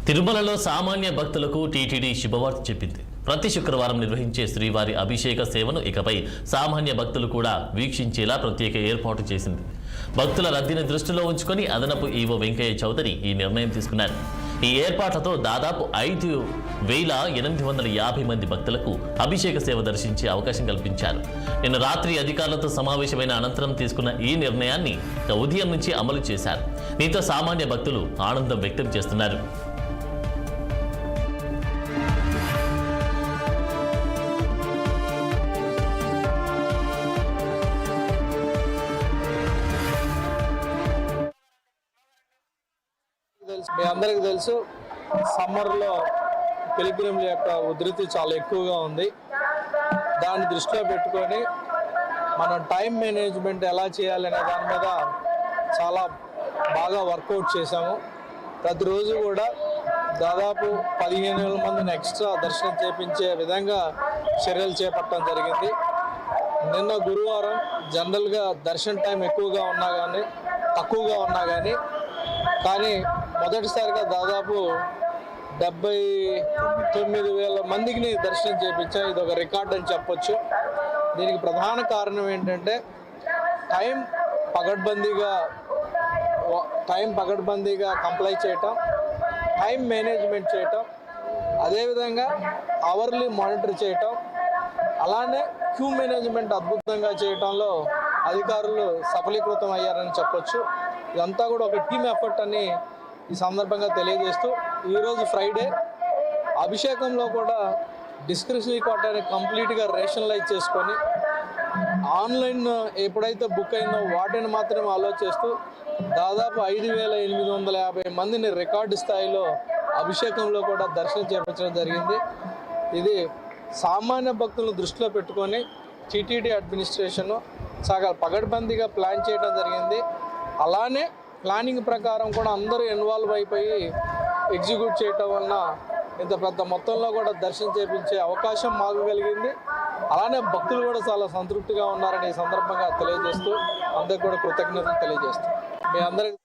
తిరుమలలో సామాన్య భక్తులకు టీటీడీ శుభవార్త చెప్పింది. ప్రతి శుక్రవారం నిర్వహించే శ్రీవారి అభిషేక సేవను ఇకపై సామాన్య భక్తులు కూడా వీక్షించేలా ప్రత్యేక ఏర్పాటు చేసింది. భక్తుల రద్దీని దృష్టిలో ఉంచుకొని అదనపు ఈవో వెంకయ్య చౌదరి ఈ నిర్ణయం తీసుకున్నారు. ఈ ఏర్పాట్లతో దాదాపు 5,850 మంది భక్తులకు అభిషేక సేవ దర్శించే అవకాశం కల్పించారు. నిన్న రాత్రి అధికారులతో సమావేశమైన అనంతరం తీసుకున్న ఈ నిర్ణయాన్ని ఉదయం నుంచి అమలు చేశారు. దీంతో సామాన్య భక్తులు ఆనందం వ్యక్తం చేస్తున్నారు. మీ అందరికీ తెలుసు, సమ్మర్లో పిల్గ్రిమ్ల యొక్క ఉధృతి చాలా ఎక్కువగా ఉంది. దాన్ని దృష్టిలో పెట్టుకొని మనం టైం మేనేజ్మెంట్ ఎలా చేయాలనే దాని మీద చాలా బాగా వర్కౌట్ చేశాము. ప్రతిరోజు కూడా దాదాపు 15,000 మందిని ఎక్స్ట్రా దర్శనం చేపించే విధంగా చర్యలు చేపట్టడం జరిగింది. నిన్న గురువారం జనరల్గా దర్శన టైం తక్కువగా ఉన్నా కానీ మొదటిసారిగా దాదాపు 79,000 మందికి దర్శనం చేయించాం. ఇది ఒక రికార్డ్ అని చెప్పొచ్చు. దీనికి ప్రధాన కారణం ఏంటంటే టైం పకడ్బందీగా కంప్లై చేయటం, టైం మేనేజ్మెంట్ చేయటం, అదేవిధంగా అవర్లీ మానిటర్ చేయటం, అలానే క్యూ మేనేజ్మెంట్ అద్భుతంగా చేయటంలో అధికారులు సఫలీకృతం అయ్యారని చెప్పొచ్చు. ఇదంతా కూడా ఒక టీమ్ ఎఫర్ట్ అని ఈ సందర్భంగా తెలియజేస్తూ, ఈరోజు ఫ్రైడే అభిషేకంలో కూడా డిస్క్రిప్షనరీ కోటాని కంప్లీట్గా రేషనలైజ్ చేసుకొని ఆన్లైన్ ఎప్పుడైతే బుక్ అయిందో వాటిని మాత్రమే ఆలోచిస్తూ దాదాపు 5,850 మందిని రికార్డు స్థాయిలో అభిషేకంలో కూడా దర్శనం చేయించడం జరిగింది. ఇది సామాన్య భక్తులను దృష్టిలో పెట్టుకొని టీటీడీ అడ్మినిస్ట్రేషన్ చాలా పగడ్బందీగా ప్లాన్ చేయడం జరిగింది. అలానే ప్లానింగ్ ప్రకారం కూడా అందరూ ఇన్వాల్వ్ అయిపోయి ఎగ్జిక్యూట్ చేయటం వలన ఇంత పెద్ద మొత్తంలో కూడా దర్శనం చేయించే అవకాశం మాకు కలిగింది. అలానే భక్తులు కూడా చాలా సంతృప్తిగా ఉన్నారని ఈ సందర్భంగా తెలియజేస్తూ అందరికీ కూడా కృతజ్ఞతలు తెలియజేస్తూ మీ అందరికీ